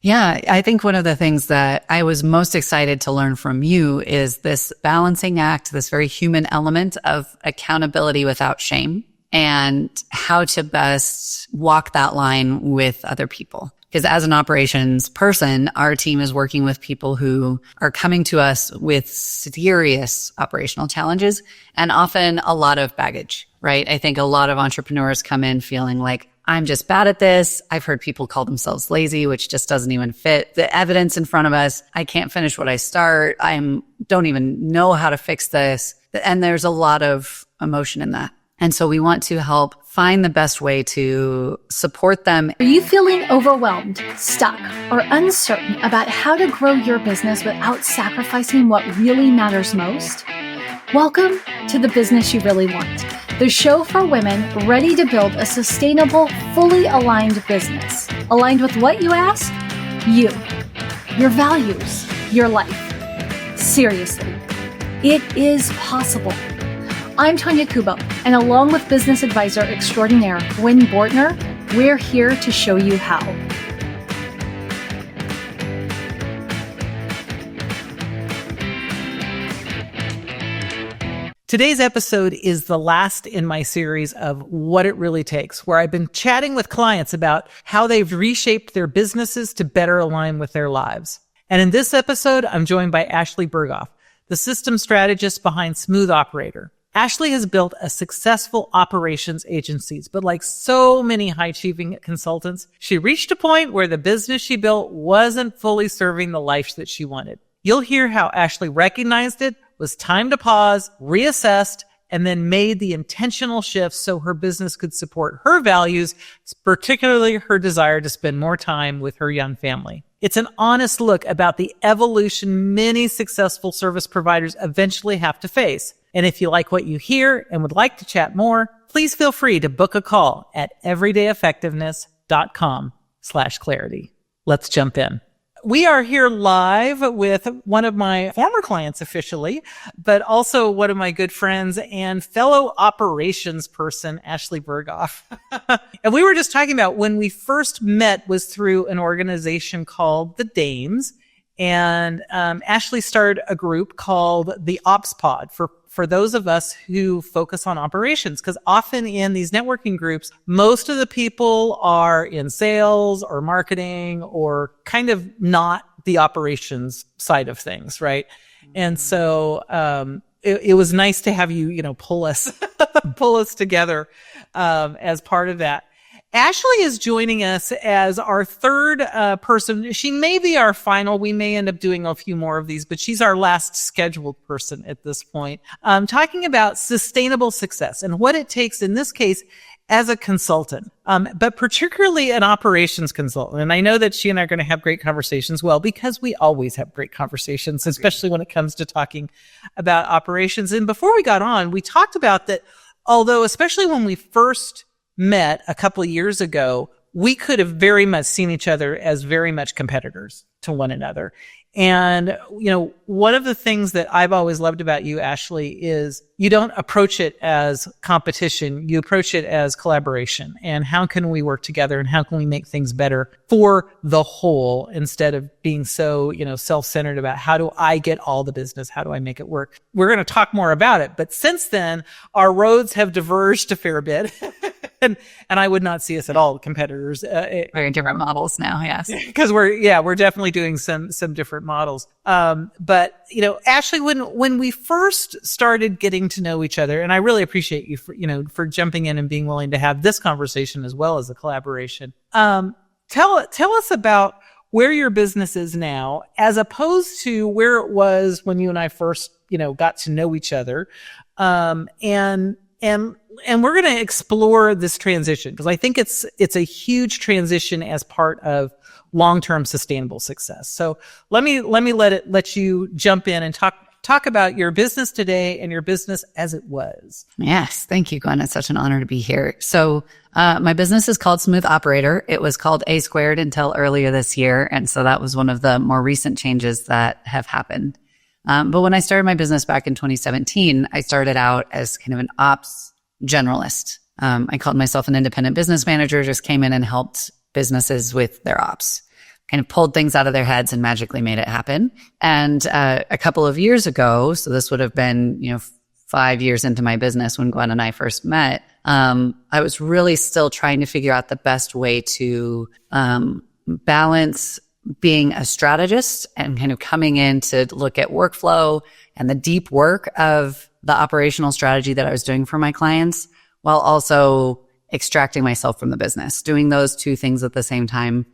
Yeah, I think one of the things that I was most excited to learn from you is this balancing act, this very human element of accountability without shame, and how to best walk that line with other people. Because as an operations person, our team is working with people who are coming to us with serious operational challenges and often a lot of baggage, right? I think a lot of entrepreneurs come in feeling like, I'm just bad at this. I've heard people call themselves lazy, which just doesn't even fit the evidence in front of us. I can't finish what I start. Don't even know how to fix this. And there's a lot of emotion in that. And so we want to help find the best way to support them. Are you feeling overwhelmed, stuck, or uncertain about how to grow your business without sacrificing what really matters most? Welcome to The Business You Really Want, the show for women ready to build a sustainable, fully aligned business. Aligned with what, you ask? You, your values, your life. Seriously, it is possible. I'm Tanya Kubo, and along with business advisor extraordinaire Gwen Bortner, we're here to show you how. Today's episode is the last in my series of What It Really Takes, where I've been chatting with clients about how they've reshaped their businesses to better align with their lives. And in this episode, I'm joined by Ashlee Berghoff, the system strategist behind Smooth Operator. Ashlee has built a successful operations agencies, but like so many high-achieving consultants, she reached a point where the business she built wasn't fully serving the life that she wanted. You'll hear how Ashlee recognized it, was time to pause, reassessed, and then made the intentional shifts so her business could support her values, particularly her desire to spend more time with her young family. It's an honest look about the evolution many successful service providers eventually have to face. And if you like what you hear and would like to chat more, please feel free to book a call at everydayeffectiveness.com/clarity. Let's jump in. We are here live with one of my former clients officially, but also one of my good friends and fellow operations person, Ashlee Berghoff. And we were just talking about when we first met was through an organization called the Dames. And Ashlee started a group called the Ops Pod for those of us who focus on operations, because often in these networking groups, most of the people are in sales or marketing or kind of not the operations side of things, right? And so it was nice to have you, pull us together as part of that. Ashlee is joining us as our third person. She may be our final. We may end up doing a few more of these, but she's our last scheduled person at this point. Talking about sustainable success and what it takes in this case as a consultant, but particularly an operations consultant. And I know that she and I are going to have great conversations, because we always have great conversations, especially when it comes to talking about operations. And before we got on, we talked about that, although especially when we first met a couple of years ago, we could have very much seen each other as very much competitors to one another. And, one of the things that I've always loved about you, Ashlee, is you don't approach it as competition. You approach it as collaboration. And how can we work together and how can we make things better for the whole instead of being so, self-centered about how do I get all the business? How do I make it work? We're going to talk more about it. But since then, our roads have diverged a fair bit. And I would not see us at all competitors. Very different models now, yes. Because we're definitely doing some different models. But Ashlee, when we first started getting to know each other, and I really appreciate you for jumping in and being willing to have this conversation as well as a collaboration. Tell us about where your business is now, as opposed to where it was when you and I first got to know each other, and we're going to explore this transition because I think it's a huge transition as part of long-term sustainable success. So let me let you jump in and talk about your business today and your business as it was. Yes. Thank you, Gwen. It's such an honor to be here. So my business is called Smooth Operator. It was called A Squared until earlier this year. And so that was one of the more recent changes that have happened. But when I started my business back in 2017, I started out as kind of an ops generalist. I called myself an independent business manager, just came in and helped businesses with their ops. kind of pulled things out of their heads and magically made it happen. And a couple of years ago, so this would have been, 5 years into my business when Gwen and I first met, I was really still trying to figure out the best way to balance being a strategist and kind of coming in to look at workflow and the deep work of the operational strategy that I was doing for my clients, while also extracting myself from the business. Doing those two things at the same time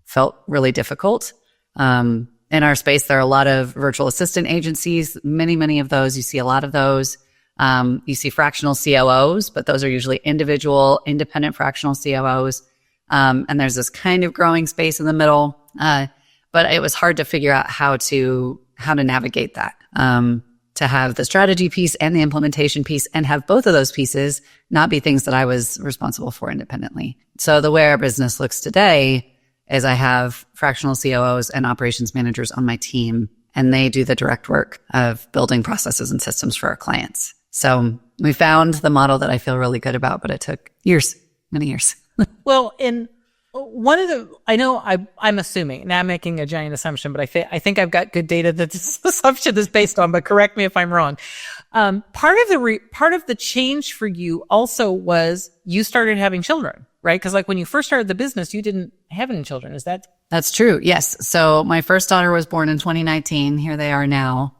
felt really difficult. In our space, there are a lot of virtual assistant agencies, many of those. You see a lot of those. You see fractional COOs, but those are usually individual, independent fractional COOs. And there's this kind of growing space in the middle. But it was hard to figure out how to navigate that. To have the strategy piece and the implementation piece and have both of those pieces not be things that I was responsible for independently. So the way our business looks today is I have fractional COOs and operations managers on my team, and they do the direct work of building processes and systems for our clients. So we found the model that I feel really good about, but it took years, many years. Well, in one of the, I know I'm assuming, now I'm making a giant assumption, but I think I've got good data that this assumption is based on, but correct me if I'm wrong. Part of the change for you also was you started having children, right? Because like when you first started the business, you didn't have any children. Is that? That's true. Yes. So my first daughter was born in 2019. Here they are now.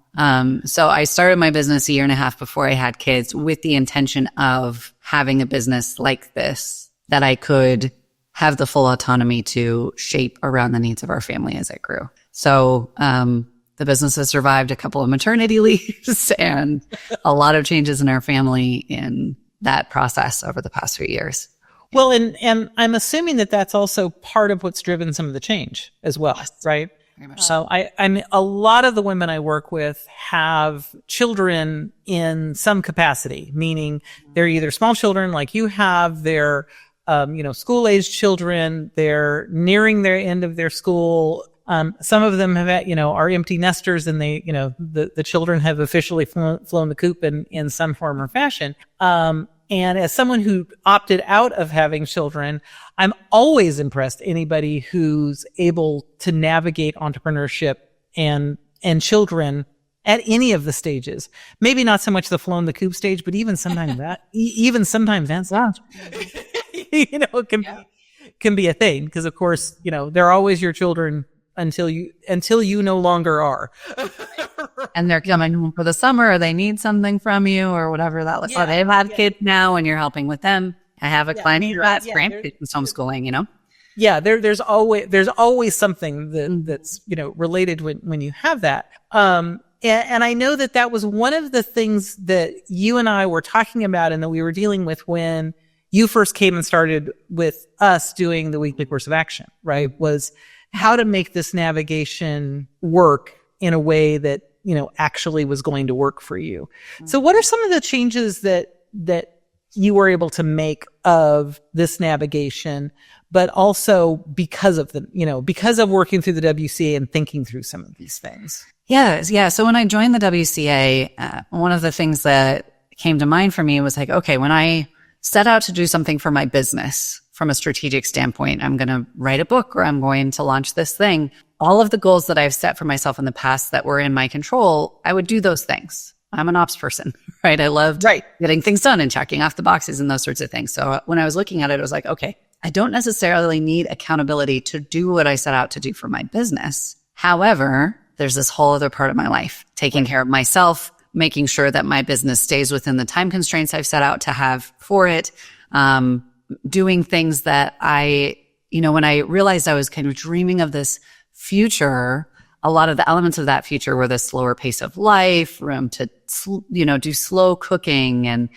So I started my business a year and a half before I had kids with the intention of having a business like this that I could have the full autonomy to shape around the needs of our family as it grew. So, the business has survived a couple of maternity leaves and a lot of changes in our family in that process over the past few years. Well, and I'm assuming that that's also part of what's driven some of the change as well, right? Very much so. I mean, a lot of the women I work with have children in some capacity, meaning they're either small children like you have, they're school-aged children, they're nearing their end of their school. Some of them have, are empty nesters and they, the children have officially flown the coop in some form or fashion. And as someone who opted out of having children, I'm always impressed anybody who's able to navigate entrepreneurship and children at any of the stages. Maybe not so much the flown the coop stage, but even sometimes that's not. It can be a thing because, of course, they're always your children until you no longer are. And they're coming home for the summer, or they need something from you, or whatever that looks like. They've had kids now, and you're helping with them. I have a client who has grandkids homeschooling. Yeah, there's always something that's related when you have that. And I know that was one of the things that you and I were talking about and that we were dealing with when you first came and started with us doing the weekly course of action, right? Was how to make this navigation work in a way that, actually was going to work for you. Mm-hmm. So what are some of the changes that you were able to make of this navigation, but also because of because of working through the WCA and thinking through some of these things? Yeah. So when I joined the WCA, one of the things that came to mind for me was like, okay, when I set out to do something for my business from a strategic standpoint, I'm going to write a book or I'm going to launch this thing. All of the goals that I've set for myself in the past that were in my control, I would do those things. I'm an ops person, right? I loved getting things done and checking off the boxes and those sorts of things. So when I was looking at it, I was like, okay, I don't necessarily need accountability to do what I set out to do for my business. However, there's this whole other part of my life, taking care of myself, making sure that my business stays within the time constraints I've set out to have for it, doing things that when I realized I was kind of dreaming of this future, a lot of the elements of that future were the slower pace of life, room to, do slow cooking and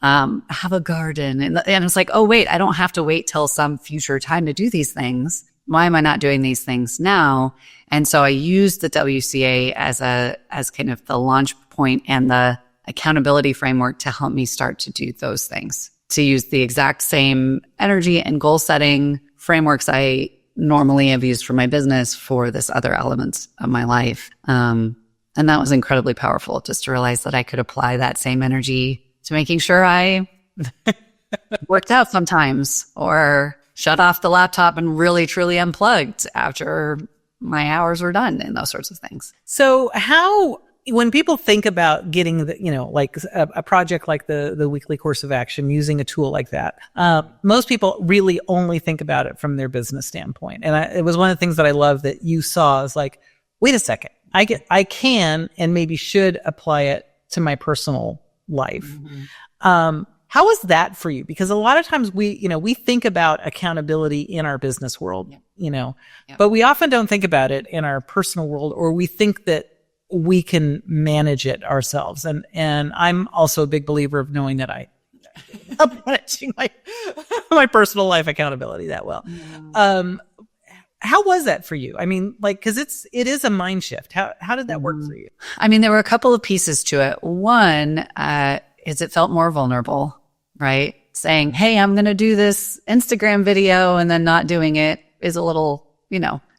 have a garden. And it's like, oh, wait, I don't have to wait till some future time to do these things. Why am I not doing these things now? And so I used the WCA as kind of the launch point and the accountability framework to help me start to do those things, to use the exact same energy and goal setting frameworks I normally have used for my business for this other elements of my life. And that was incredibly powerful, just to realize that I could apply that same energy to making sure I worked out sometimes or shut off the laptop and really truly unplugged after my hours were done and those sorts of things. So when people think about getting like a project like the weekly course of action, using a tool like that, most people really only think about it from their business standpoint. And it was one of the things that I love that you saw is like, wait a second, I can and maybe should apply it to my personal life. How was that for you? Because a lot of times we think about accountability in our business world, but we often don't think about it in our personal world, or we think that we can manage it ourselves. And I'm also a big believer of knowing that I'm managing my personal life accountability that well. How was that for you? I mean, like, cause it is a mind shift. How did that work for you? I mean, there were a couple of pieces to it. One, is it felt more vulnerable, right? Saying, hey, I'm going to do this Instagram video, and then not doing it is a little,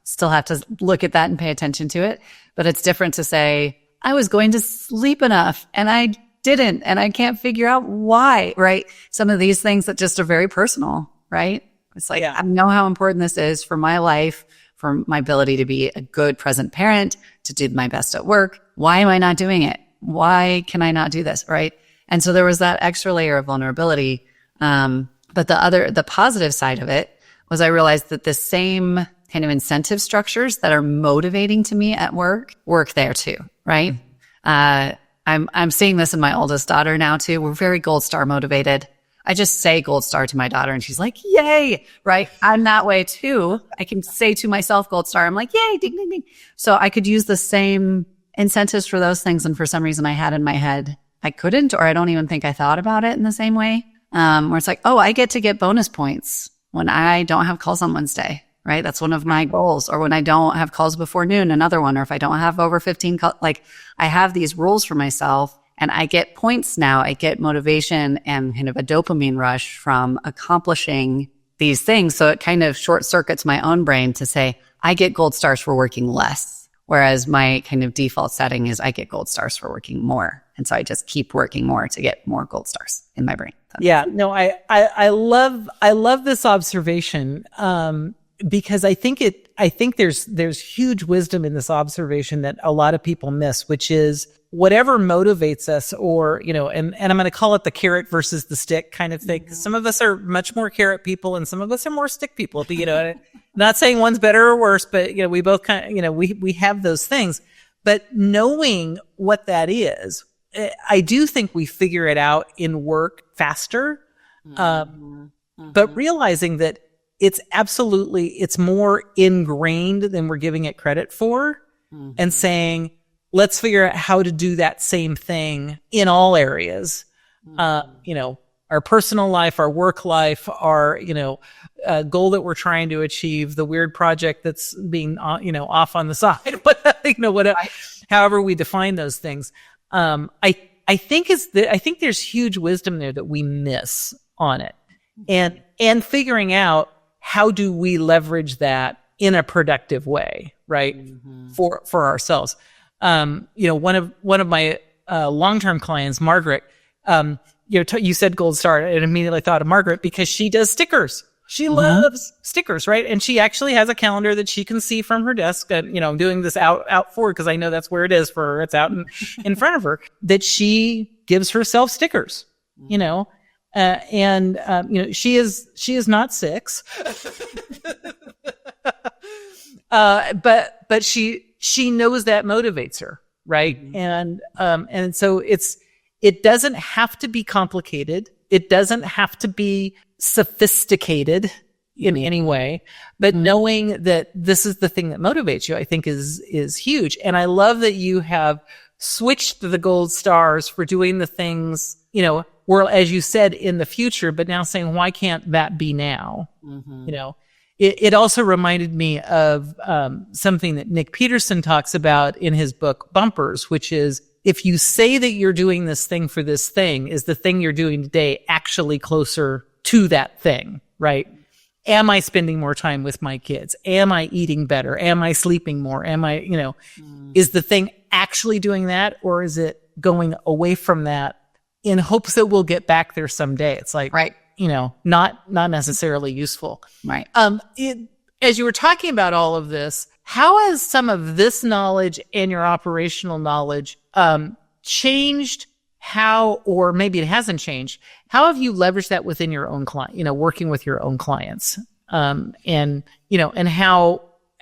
still have to look at that and pay attention to it. But it's different to say, I was going to sleep enough and I didn't, and I can't figure out why, right? Some of these things that just are very personal, right? It's like, I know how important this is for my life, for my ability to be a good present parent, to do my best at work. Why am I not doing it? Why can I not do this, right? And so there was that extra layer of vulnerability. But the positive side of it was I realized that the same kind of incentive structures that are motivating to me at work there too, right? I'm seeing this in my oldest daughter now too. We're very gold star motivated. I just say gold star to my daughter and she's like, yay, right? I'm that way too. I can say to myself gold star. I'm like, yay, ding, ding, ding. So I could use the same incentives for those things. And for some reason I had in my head, I couldn't, or I don't even think I thought about it in the same way. Where it's like, oh, I get to get bonus points when I don't have calls on Wednesday, right? That's one of my goals. Or when I don't have calls before noon, another one. Or if I don't have over 15 calls, like I have these rules for myself and I get points now. I get motivation and kind of a dopamine rush from accomplishing these things. So it kind of short circuits my own brain to say, I get gold stars for working less. Whereas my kind of default setting is I get gold stars for working more. And so I just keep working more to get more gold stars in my brain. Yeah, no, I love this observation, because I think there's huge wisdom in this observation that a lot of people miss, which is whatever motivates us, or, and I'm going to call it the carrot versus the stick kind of thing. Some of us are much more carrot people and some of us are more stick people, not saying one's better or worse, but, we both kind of, we have those things, but knowing what that is, I do think we figure it out in work faster. But realizing that it's more ingrained than we're giving it credit for, and saying, let's figure out how to do that same thing in all areas. Our personal life, our work life, our, goal that we're trying to achieve, the weird project that's being, off on the side, however we define those things. I think there's huge wisdom there that we miss on it, and figuring out how do we leverage that in a productive way, right? For ourselves. One of my long-term clients, Margaret, you said gold star, and immediately thought of Margaret because she does stickers. She loves stickers, right? And she actually has a calendar that she can see from her desk. And, I'm doing this out forward because I know that's where it is for her. It's out in front of her, that she gives herself stickers, she is not 6, but she knows that motivates her. Right. And so it doesn't have to be complicated. It doesn't have to be sophisticated in any way, but knowing that this is the thing that motivates you, I think is huge. And I love that you have switched the gold stars for doing the things, or as you said, in the future, but now saying, why can't that be now? It also reminded me of something that Nick Peterson talks about in his book, Bumpers, which is, if you say that you're doing this thing for this thing, is the thing you're doing today actually closer to that thing, right? Am I spending more time with my kids? Am I eating better? Am I sleeping more? Am I, is the thing actually doing that? Or is it going away from that in hopes that we'll get back there someday? It's like, right. not necessarily useful. Right. As you were talking about all of this, how has some of this knowledge and your operational knowledge changed how, or maybe it hasn't changed, how have you leveraged that within your own client, working with your own clients? And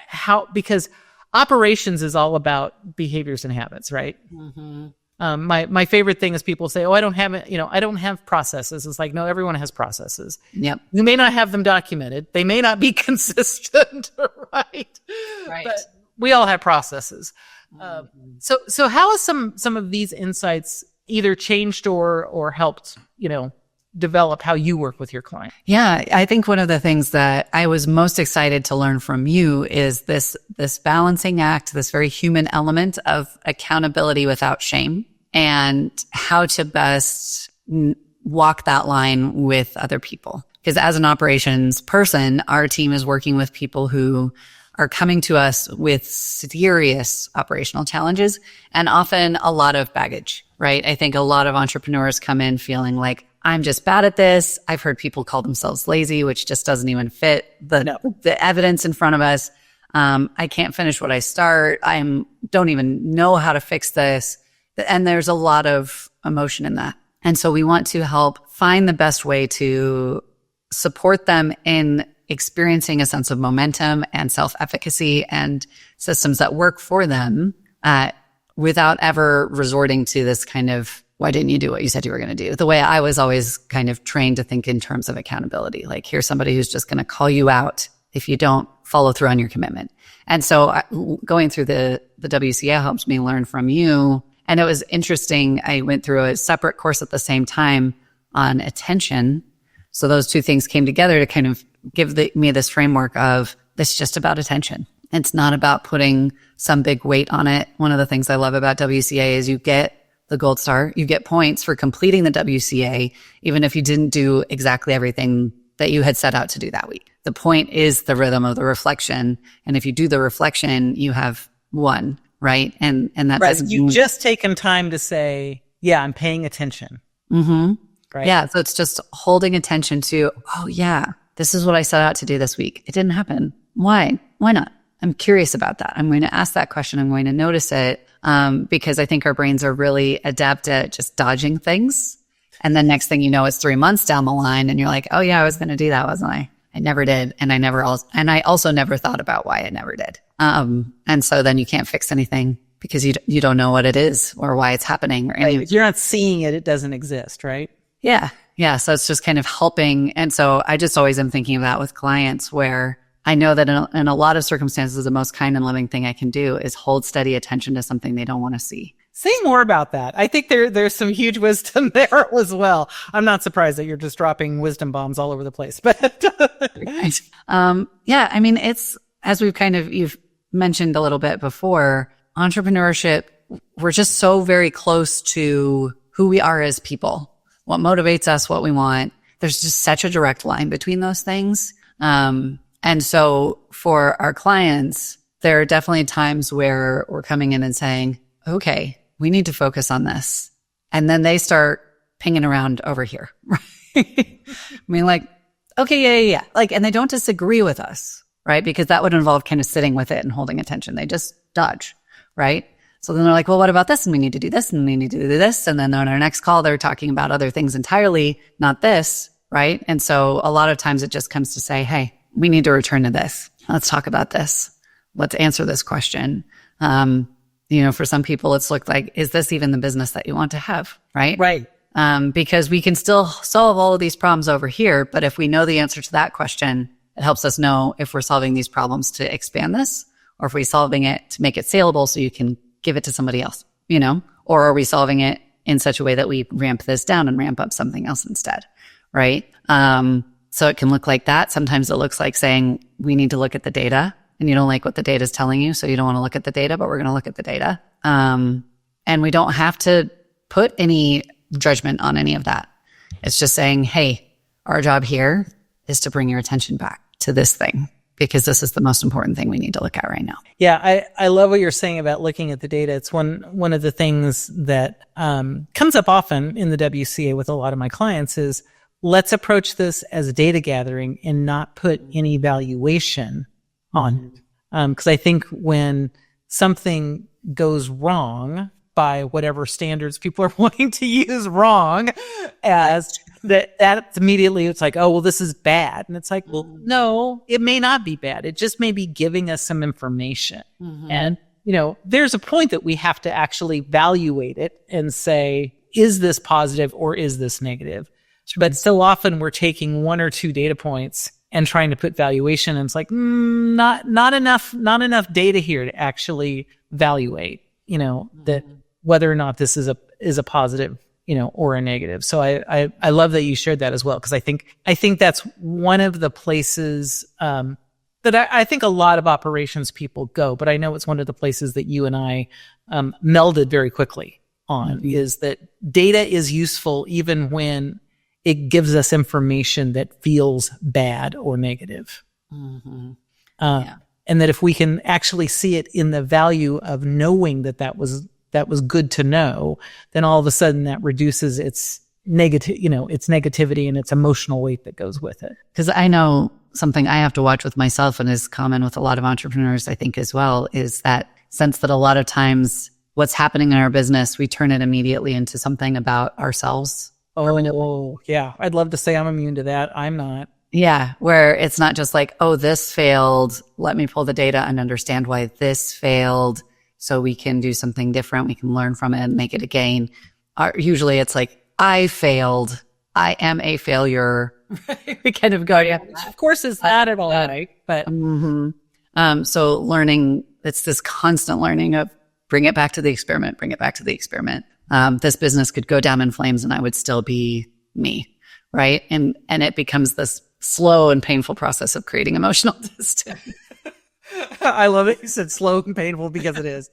how, because operations is all about behaviors and habits, right? Mm-hmm. My favorite thing is people say, "Oh, I don't have processes." It's like, no, everyone has processes. Yep. You may not have them documented. They may not be consistent, right? Right. But we all have processes. So how has some of these insights either changed or helped, develop how you work with your client? Yeah, I think one of the things that I was most excited to learn from you is this balancing act, this very human element of accountability without shame, and how to best walk that line with other people. Because as an operations person, our team is working with people who are coming to us with serious operational challenges and often a lot of baggage, right? I think a lot of entrepreneurs come in feeling like, I'm just bad at this. I've heard people call themselves lazy, which just doesn't even fit the evidence in front of us. I can't finish what I start. Don't even know how to fix this. And there's a lot of emotion in that. And so we want to help find the best way to support them in experiencing a sense of momentum and self-efficacy and systems that work for them without ever resorting to this kind of, why didn't you do what you said you were going to do? The way I was always kind of trained to think in terms of accountability, like here's somebody who's just going to call you out if you don't follow through on your commitment. And so going through the WCA helped me learn from you. And it was interesting. I went through a separate course at the same time on attention. So those two things came together to kind of give me this framework of this is just about attention. It's not about putting some big weight on it. One of the things I love about WCA is you get the gold star, you get points for completing the WCA, even if you didn't do exactly everything that you had set out to do that week. The point is the rhythm of the reflection. And if you do the reflection, you have won, right? And that right. doesn't You've just taken time to say, yeah, I'm paying attention. Mm-hmm. Right. Yeah. So it's just holding attention to, oh yeah, this is what I set out to do this week. It didn't happen. Why? Why not? I'm curious about that. I'm going to ask that question. I'm going to notice it. Because I think our brains are really adept at just dodging things. And then next thing you know, it's 3 months down the line and you're like, oh yeah, I was going to do that, wasn't I? I never did. And I also never thought about why I never did. And so then you can't fix anything because you don't know what it is or why it's happening. Or anything. If you're not seeing it, it doesn't exist, right? Yeah. Yeah. So it's just kind of helping. And so I just always am thinking of that with clients where I know that in a lot of circumstances, the most kind and loving thing I can do is hold steady attention to something they don't want to see. Say more about that. I think there's some huge wisdom there as well. I'm not surprised that you're just dropping wisdom bombs all over the place, but right. Yeah, I mean, it's as you've mentioned a little bit before, entrepreneurship, we're just so very close to who we are as people, what motivates us, what we want. There's just such a direct line between those things. And so for our clients, there are definitely times where we're coming in and saying, okay, we need to focus on this. And then they start pinging around over here. Right? I mean, like, okay, yeah. Like, and they don't disagree with us, right? Because that would involve kind of sitting with it and holding attention. They just dodge, right? So then they're like, well, what about this? And we need to do this and we need to do this. And then on our next call, they're talking about other things entirely, not this, right? And so a lot of times it just comes to say, hey, we need to return to this. Let's talk about this. Let's answer this question. For some people, it's looked like, is this even the business that you want to have? Right. Right. Because we can still solve all of these problems over here. But if we know the answer to that question, it helps us know if we're solving these problems to expand this or if we're solving it to make it saleable so you can give it to somebody else, or are we solving it in such a way that we ramp this down and ramp up something else instead? Right. So it can look like that. Sometimes it looks like saying we need to look at the data and you don't like what the data is telling you. So you don't want to look at the data, but we're going to look at the data. And we don't have to put any judgment on any of that. It's just saying, hey, our job here is to bring your attention back to this thing because this is the most important thing we need to look at right now. Yeah. I love what you're saying about looking at the data. It's one of the things that comes up often in the WCA with a lot of my clients is, let's approach this as data gathering and not put any valuation on it. Because I think when something goes wrong by whatever standards people are wanting to use wrong as that immediately it's like, oh, well, this is bad. And it's like, well, no, it may not be bad. It just may be giving us some information. And, there's a point that we have to actually evaluate it and say, is this positive or is this negative? But so often we're taking one or two data points and trying to put valuation, and it's like, not enough data here to actually evaluate, that whether or not this is a positive, or a negative. So I love that you shared that as well, because I think that's one of the places that I think a lot of operations people go, but I know it's one of the places that you and I melded very quickly on, is that data is useful even when it gives us information that feels bad or negative. And that if we can actually see it in the value of knowing that was good to know, then all of a sudden that reduces its negativity and its emotional weight that goes with it. Because I know something I have to watch with myself, and is common with a lot of entrepreneurs, I think, as well, is that sense that a lot of times what's happening in our business, we turn it immediately into something about ourselves. Oh, yeah. I'd love to say I'm immune to that. I'm not. Yeah, where it's not just like, oh, this failed. Let me pull the data and understand why this failed so we can do something different. We can learn from it and make it a gain. Usually it's like, I failed. I am a failure. We kind of go, yeah. Of course, it's not at all right, but. So learning, it's this constant learning of bring it back to the experiment, bring it back to the experiment. This business could go down in flames and I would still be me, right? And it becomes this slow and painful process of creating emotional distance. I love it. You said slow and painful, because it is.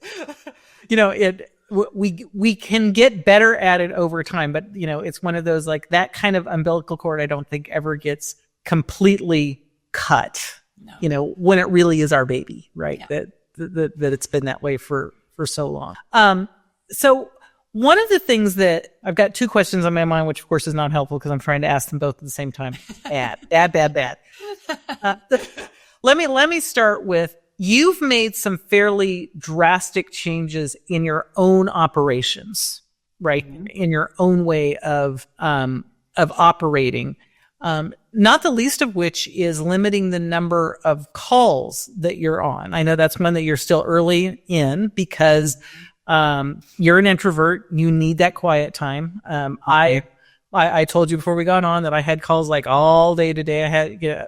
We can get better at it over time, but it's one of those, like, that kind of umbilical cord I don't think ever gets completely cut. No. When it really is our baby, right? Yeah. That it's been that way for so long. So one of the things that I've got two questions on my mind, which of course is not helpful because I'm trying to ask them both at the same time. Bad. Let me start with, you've made some fairly drastic changes in your own operations, right? Mm-hmm. In your own way of operating. Not the least of which is limiting the number of calls that you're on. I know that's one that you're still early in, because you're an introvert. You need that quiet time. I told you before we got on that I had calls like all day today.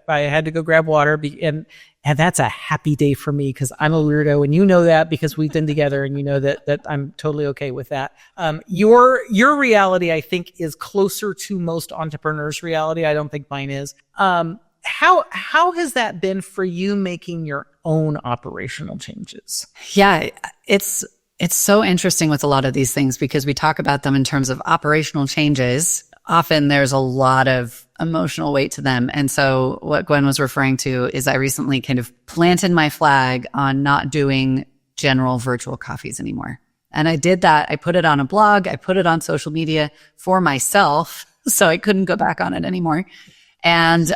I had to go grab water, and that's a happy day for me because I'm a weirdo, and you know that because we've been together, and you know that I'm totally okay with that. Your reality, I think, is closer to most entrepreneurs' reality. I don't think mine is. How has that been for you, making your own operational changes? Yeah, it's so interesting with a lot of these things, because we talk about them in terms of operational changes. Often there's a lot of emotional weight to them. And so what Gwen was referring to is I recently kind of planted my flag on not doing general virtual coffees anymore. And I did that. I put it on a blog. I put it on social media for myself, so I couldn't go back on it anymore. And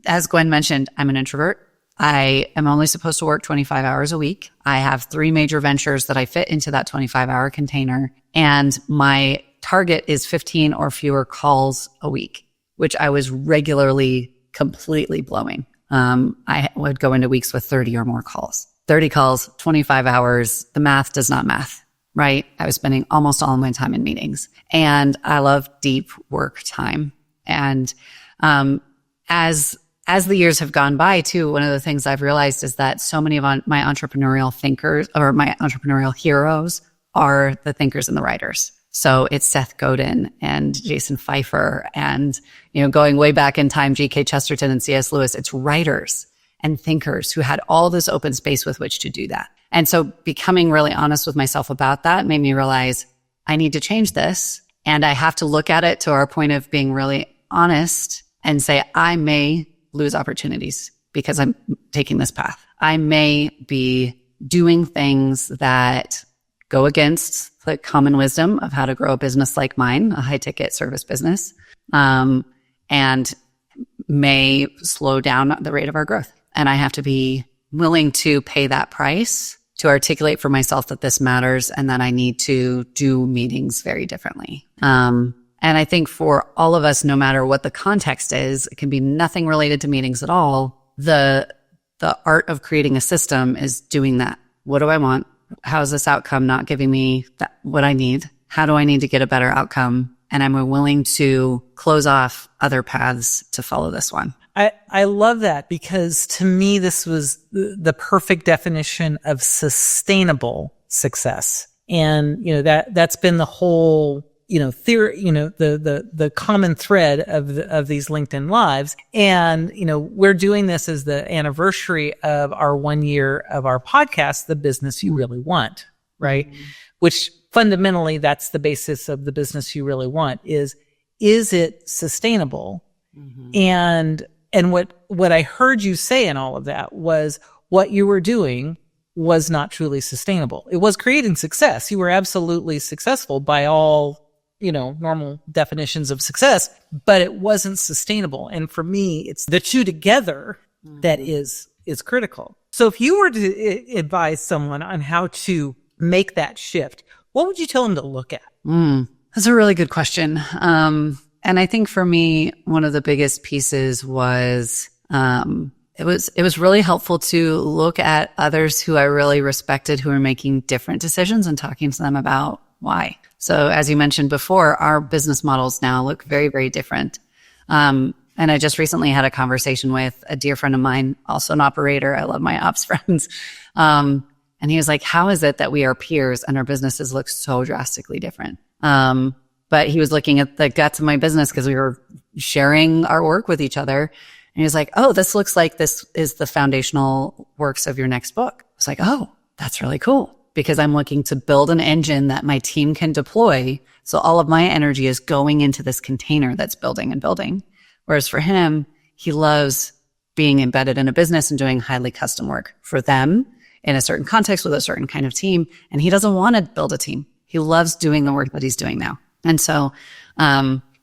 as Gwen mentioned, I'm an introvert. I am only supposed to work 25 hours a week. I have 3 major ventures that I fit into that 25-hour container. And my target is 15 or fewer calls a week, which I was regularly completely blowing. I would go into weeks with 30 or more calls. 30 calls, 25 hours. The math does not math, right? I was spending almost all of my time in meetings. And I love deep work time. And as the years have gone by too, one of the things I've realized is that so many of my entrepreneurial thinkers, or my entrepreneurial heroes, are the thinkers and the writers. So it's Seth Godin and Jason Pfeiffer and, going way back in time, G.K. Chesterton and C.S. Lewis. It's writers and thinkers who had all this open space with which to do that. And so becoming really honest with myself about that made me realize I need to change this. And I have to look at it to our point of being really honest and say, I may lose opportunities because I'm taking this path. I may be doing things that go against the common wisdom of how to grow a business like mine, a high ticket service business. and may slow down the rate of our growth. And I have to be willing to pay that price to articulate for myself that this matters and that I need to do meetings very differently. And I think for all of us, no matter what the context is, it can be nothing related to meetings at all. The art of creating a system is doing that. What do I want? How is this outcome not giving me what I need? How do I need to get a better outcome? And I'm willing to close off other paths to follow this one. I love that, because to me, this was the perfect definition of sustainable success. And, that's been the whole, theory, the common thread of these LinkedIn Lives. And, we're doing this as the anniversary of our 1 year of our podcast, The Business You Really Want, right? Mm-hmm. Which fundamentally, that's the basis of The Business You Really Want is it sustainable? Mm-hmm. And what I heard you say in all of that was what you were doing was not truly sustainable. It was creating success. You were absolutely successful by all, normal definitions of success, but it wasn't sustainable. And for me, it's the two together that is critical. So if you were to advise someone on how to make that shift, what would you tell them to look at? That's a really good question. And I think for me, one of the biggest pieces was, it was really helpful to look at others who I really respected who were making different decisions and talking to them about why. So as you mentioned before, our business models now look very, very different. And I just recently had a conversation with a dear friend of mine, also an operator. I love my ops friends. And he was like, how is it that we are peers and our businesses look so drastically different? But he was looking at the guts of my business because we were sharing our work with each other. And he was like, oh, this looks like this is the foundational works of your next book. I was like, oh, that's really cool, because I'm looking to build an engine that my team can deploy. So all of my energy is going into this container that's building and building. Whereas for him, he loves being embedded in a business and doing highly custom work for them in a certain context with a certain kind of team. And he doesn't want to build a team. He loves doing the work that he's doing now. And so,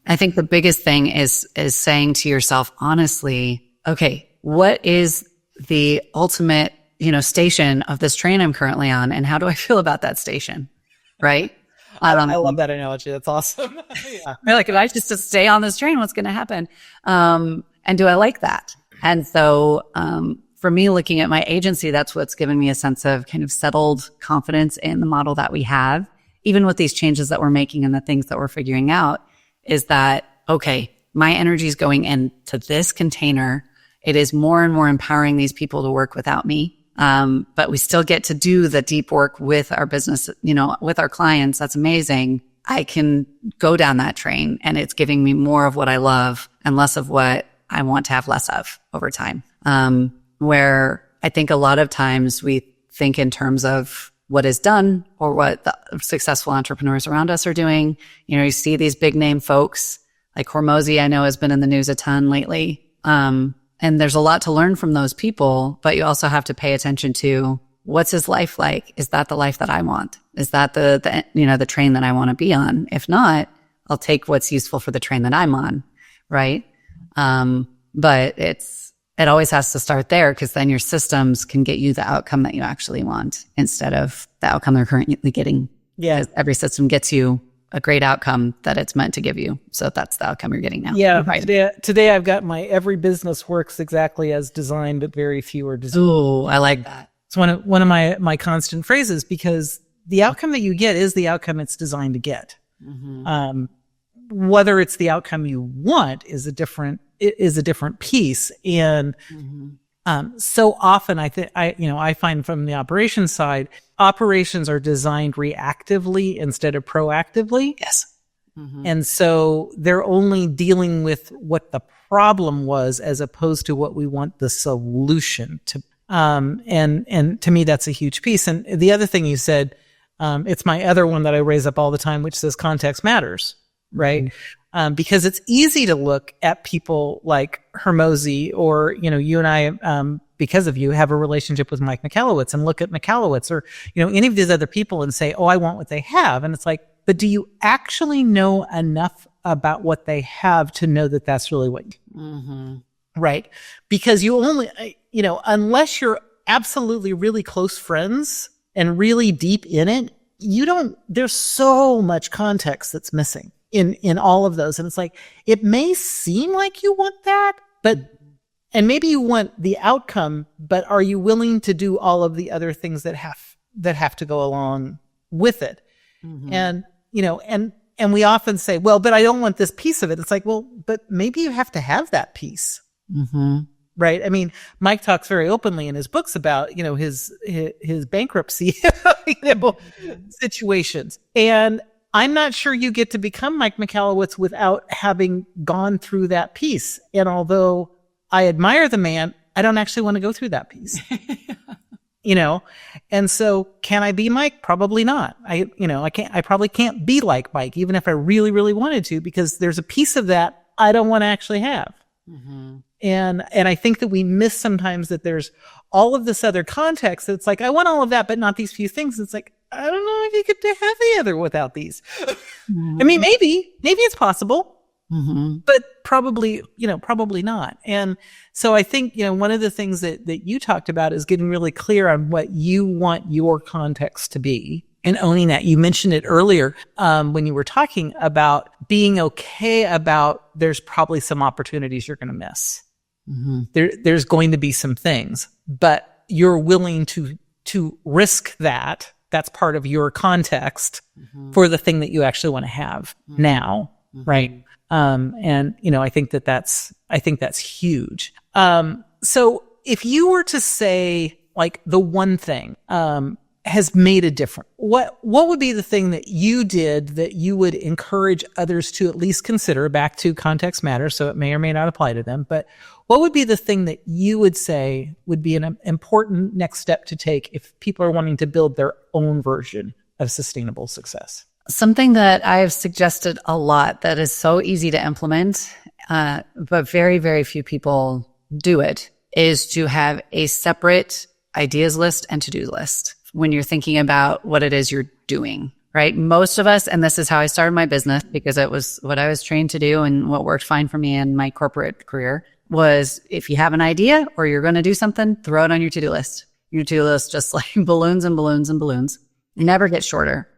I think the biggest thing is saying to yourself, honestly, okay, what is the ultimate, station of this train I'm currently on? And how do I feel about that station? Right? I love that analogy. That's awesome. Yeah. Like, if I just to stay on this train, what's going to happen? And do I like that? And so, for me, looking at my agency, that's what's given me a sense of kind of settled confidence in the model that we have, even with these changes that we're making and the things that we're figuring out, is that, okay, my energy is going into this container. It is more and more empowering these people to work without me. But we still get to do the deep work with our business, with our clients. That's amazing. I can go down that train, and it's giving me more of what I love and less of what I want to have less of over time. Where I think a lot of times we think in terms of what is done or what the successful entrepreneurs around us are doing. You see these big name folks like Hormozy, I know, has been in the news a ton lately. And there's a lot to learn from those people, but you also have to pay attention to what's his life like? Is that the life that I want? Is that the train that I want to be on? If not, I'll take what's useful for the train that I'm on. Right. But it always has to start there, because then your systems can get you the outcome that you actually want instead of the outcome they're currently getting. Yeah. Every system gets you a great outcome that it's meant to give you. So that's the outcome you're getting now. Yeah. Right. Today I've got my every business works exactly as designed, but very few are designed. Ooh, I like that. It's one of my constant phrases, because the outcome that you get is the outcome it's designed to get. Mm-hmm. Whether it's the outcome you want is a different piece. And so often I find from the operations side, operations are designed reactively instead of proactively. Yes. Mm-hmm. And so they're only dealing with what the problem was as opposed to what we want the solution to. And to me, that's a huge piece. And the other thing you said, it's my other one that I raise up all the time, which says context matters. Right. Mm-hmm. Because it's easy to look at people like Hormozy or, you and I, because of you, have a relationship with Mike Michalowicz, and look at Michalowicz or, any of these other people and say, oh, I want what they have. And it's like, but do you actually know enough about what they have to know that that's really what right? Because you only, unless you're absolutely really close friends and really deep in it, there's so much context that's missing in all of those. And it's like, it may seem like you want that, and maybe you want the outcome, but are you willing to do all of the other things that have to go along with it? And we often say, well, but I don't want this piece of it. It's like, well, but maybe you have to have that piece. Right. I mean, Mike talks very openly in his books about, his bankruptcy situations. And I'm not sure you get to become Mike Michalowicz without having gone through that piece. And although I admire the man, I don't actually want to go through that piece. And so can I be Mike? Probably not. I probably can't be like Mike, even if I really, really wanted to, because there's a piece of that I don't want to actually have. And I think that we miss sometimes that there's all of this other context. It's like, I want all of that, but not these few things. It's like, I don't know if you could have the other without these. I mean, maybe it's possible, but probably not. And so I think, one of the things that you talked about is getting really clear on what you want your context to be and owning that. You mentioned it earlier when you were talking about being okay about there's probably some opportunities you're going to miss. There's going to be some things, but you're willing to risk that. That's part of your context for the thing that you actually want to have now, right? And I think that's huge. So if you were to say like the one thing has made a difference, what would be the thing that you did that you would encourage others to at least consider? Back to context matters, so it may or may not apply to them, but what would be the thing that you would say would be an important next step to take if people are wanting to build their own version of sustainable success? Something that I've suggested a lot that is so easy to implement, but very, very few people do it, is to have a separate ideas list and to-do list when you're thinking about what it is you're doing, right? Most of us, and this is how I started my business because it was what I was trained to do and what worked fine for me in my corporate career, was if you have an idea or you're going to do something, throw it on your to-do list. Your to-do list just like balloons and balloons and balloons. Never get shorter.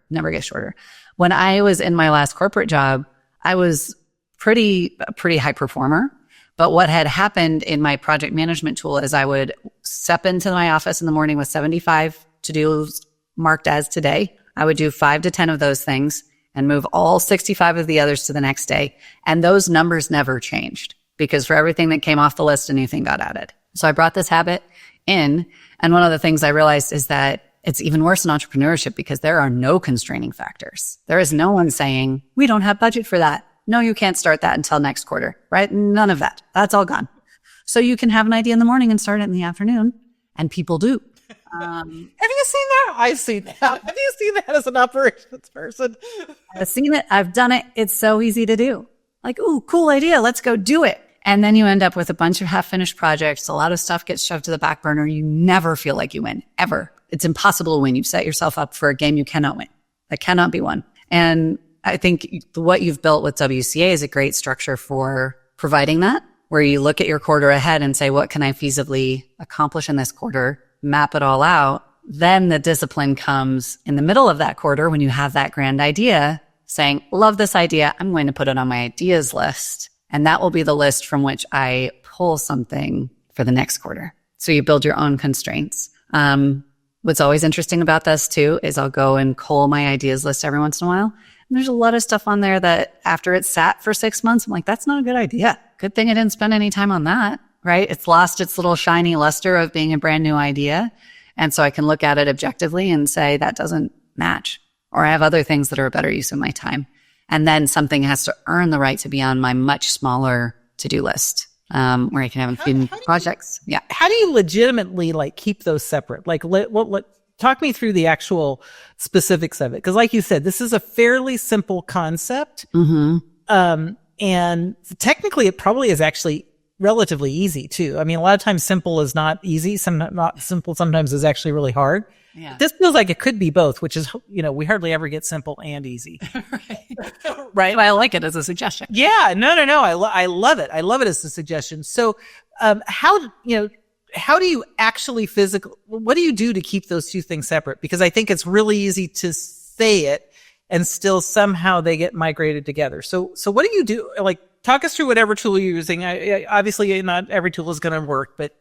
When I was in my last corporate job, I was a pretty high performer. But what had happened in my project management tool is I would step into my office in the morning with 75 to-dos marked as today. I would do 5 to 10 of those things and move all 65 of the others to the next day. And those numbers never changed because for everything that came off the list, a new thing got added. So I brought this habit in. And one of the things I realized is that it's even worse in entrepreneurship because there are no constraining factors. There is no one saying, we don't have budget for that. No, you can't start that until next quarter, right? None of that. That's all gone. So you can have an idea in the morning and start it in the afternoon. And people do. Have you seen that? I've seen that. Have you seen that as an operations person? I've seen it. I've done it. It's so easy to do. Like, ooh, cool idea. Let's go do it. And then you end up with a bunch of half-finished projects. A lot of stuff gets shoved to the back burner. You never feel like you win, ever. It's impossible to win. You've set yourself up for a game you cannot win. That cannot be won. And I think what you've built with WCA is a great structure for providing that, where you look at your quarter ahead and say, what can I feasibly accomplish in this quarter? Map it all out. Then the discipline comes in the middle of that quarter when you have that grand idea saying, love this idea. I'm going to put it on my ideas list. And that will be the list from which I pull something for the next quarter. So you build your own constraints. What's always interesting about this too is I'll go and cull my ideas list every once in a while. And there's a lot of stuff on there that after it's sat for 6 months, I'm like, that's not a good idea. Good thing I didn't spend any time on that, right? It's lost its little shiny luster of being a brand new idea. And so I can look at it objectively and say that doesn't match, or I have other things that are a better use of my time. And then something has to earn the right to be on my much smaller to-do list, where I can have a few projects. Yeah. How do you legitimately keep those separate? Talk me through the actual specifics of it. Because like you said, this is a fairly simple concept. And technically it probably is actually relatively easy too. I mean, a lot of times simple is not easy. Not simple sometimes is actually really hard. Yeah. This feels like it could be both, which is, we hardly ever get simple and easy. Right. I like it as a suggestion. Yeah. No. I love it. I love it as a suggestion. So, how do you actually what do you do to keep those two things separate? Because I think it's really easy to say it and still somehow they get migrated together. So what do you do? Like, talk us through whatever tool you're using. Obviously not every tool is going to work, but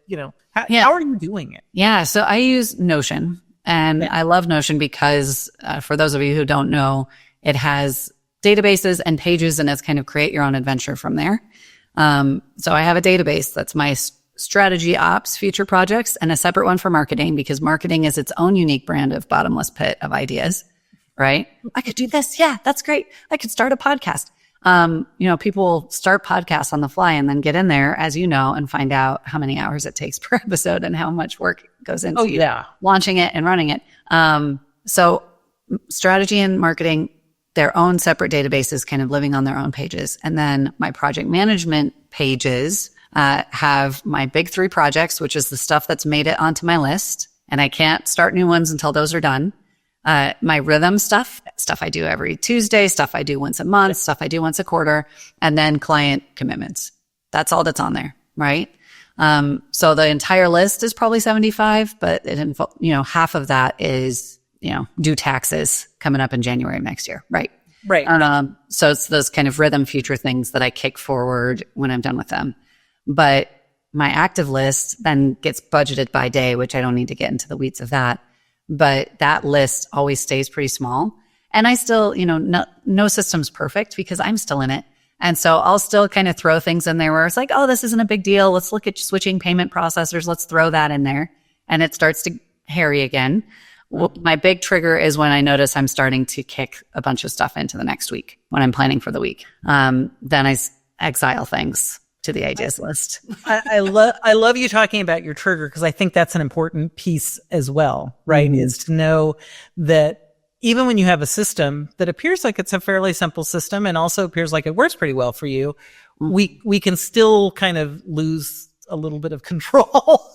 how are you doing it? Yeah. So I use Notion, and I love Notion because for those of you who don't know, it has databases and pages, and it's kind of create your own adventure from there. So I have a database that's my strategy, ops, future projects, and a separate one for marketing, because marketing is its own unique brand of bottomless pit of ideas, right? I could do this. Yeah, that's great. I could start a podcast. People start podcasts on the fly and then get in there, as you know, and find out how many hours it takes per episode and how much work goes into launching it and running it. So strategy and marketing, their own separate databases, kind of living on their own pages. And then my project management pages have my big 3 projects, which is the stuff that's made it onto my list. And I can't start new ones until those are done. My rhythm stuff I do every Tuesday, stuff I do once a month, stuff I do once a quarter, and then client commitments. That's all that's on there, right? So the entire list is probably 75, but half of that is, due taxes coming up in January of next year, right? Right. So it's those kind of rhythm future things that I kick forward when I'm done with them. But my active list then gets budgeted by day, which I don't need to get into the weeds of that. But that list always stays pretty small. And I still, no system's perfect because I'm still in it. And so I'll still kind of throw things in there where it's like, oh, this isn't a big deal. Let's look at switching payment processors. Let's throw that in there. And it starts to harry again. My big trigger is when I notice I'm starting to kick a bunch of stuff into the next week when I'm planning for the week. Then I exile things to the ideas list. I love you talking about your trigger, because I think that's an important piece as well, right? Mm-hmm. Is to know that even when you have a system that appears like it's a fairly simple system and also appears like it works pretty well for you, we can still kind of lose a little bit of control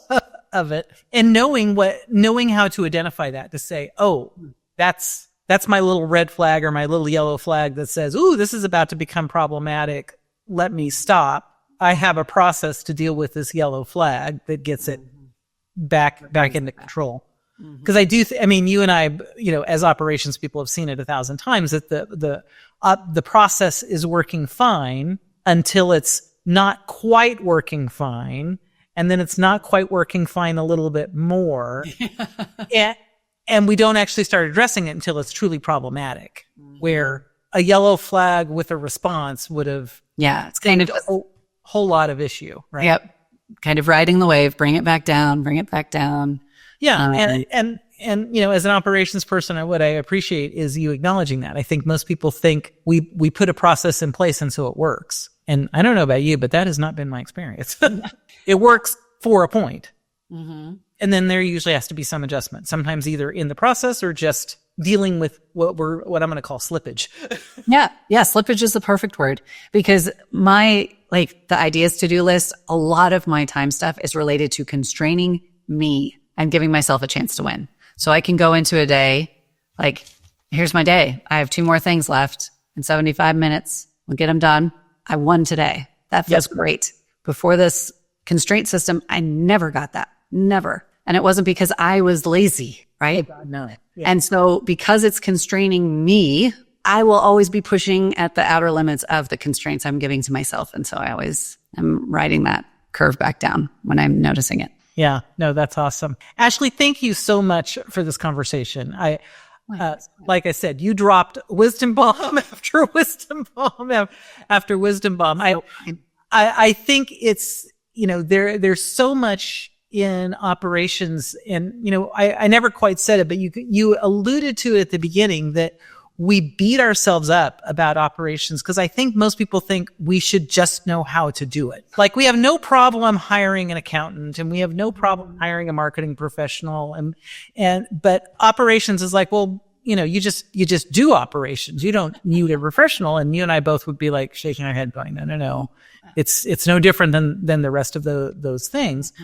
of it. And knowing how to identify that, to say, oh, that's my little red flag or my little yellow flag that says, ooh, this is about to become problematic. Let me stop. I have a process to deal with this yellow flag that gets it back into control. Because I do, you and I, as operations people have seen it 1,000 times, that the process is working fine until it's not quite working fine, and then it's not quite working fine a little bit more, and we don't actually start addressing it until it's truly problematic, where a yellow flag with a response would have it's kind of a whole lot of issue, right? Yep, kind of riding the wave, bring it back down. Yeah, and as an operations person, what I appreciate is you acknowledging that. I think most people think we put a process in place and so it works. And I don't know about you, but that has not been my experience. It works for a point. Mm-hmm. And then there usually has to be some adjustment, sometimes either in the process or just dealing with what I'm going to call slippage. Yeah, slippage is the perfect word, because the ideas to-do list, a lot of my time stuff is related to constraining me and giving myself a chance to win. So I can go into a day, like, here's my day. I have 2 more things left in 75 minutes. We'll get them done. I won today. That feels great. Before this constraint system, I never got that. Never. And it wasn't because I was lazy, right? Oh, God, no. Yeah. And so because it's constraining me, I will always be pushing at the outer limits of the constraints I'm giving to myself. And so I always am riding that curve back down when I'm noticing it. Yeah, no, that's awesome. Ashlee, thank you so much for this conversation. Like I said, you dropped wisdom bomb after wisdom bomb after wisdom bomb. I think it's, there's so much in operations, and, I never quite said it, but you alluded to it at the beginning, that we beat ourselves up about operations because I think most people think we should just know how to do it. Like, we have no problem hiring an accountant, and we have no problem hiring a marketing professional, but operations is like, well, you just do operations. You don't need a professional. And you and I both would be like shaking our head going, no. It's no different than the rest of those things.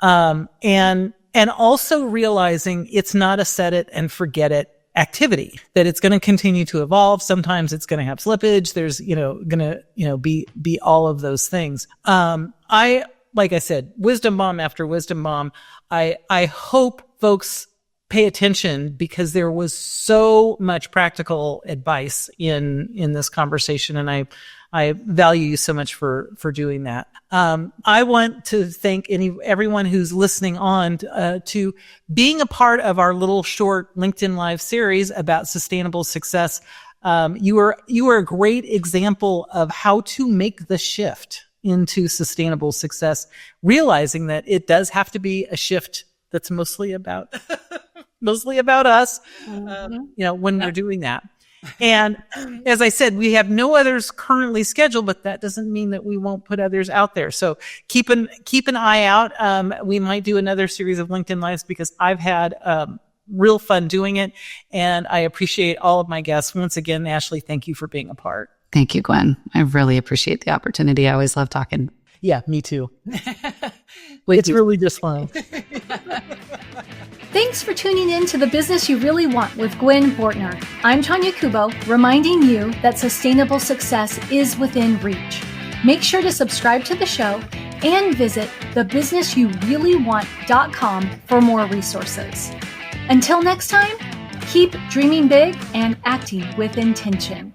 And And also realizing it's not a set it and forget it activity, that it's going to continue to evolve. Sometimes it's going to have slippage. There's, going to, be all of those things. Like I said, wisdom bomb after wisdom bomb. I hope folks pay attention, because there was so much practical advice in this conversation. And I value you so much for doing that. I want to thank everyone who's listening on to being a part of our little short LinkedIn Live series about sustainable success. You are a great example of how to make the shift into sustainable success, realizing that it does have to be a shift that's mostly about us, when we're doing that. And as I said, we have no others currently scheduled, but that doesn't mean that we won't put others out there. So keep an eye out. We might do another series of LinkedIn Lives, because I've had real fun doing it, and I appreciate all of my guests. Once again, Ashlee, thank you for being a part. Thank you, Gwen. I really appreciate the opportunity. I always love talking. Yeah, me too. It's really just fun. Thanks for tuning in to The Business You Really Want with Gwen Bortner. I'm Tanya Kubo, reminding you that sustainable success is within reach. Make sure to subscribe to the show and visit thebusinessyoureallyWant.com for more resources. Until next time, keep dreaming big and acting with intention.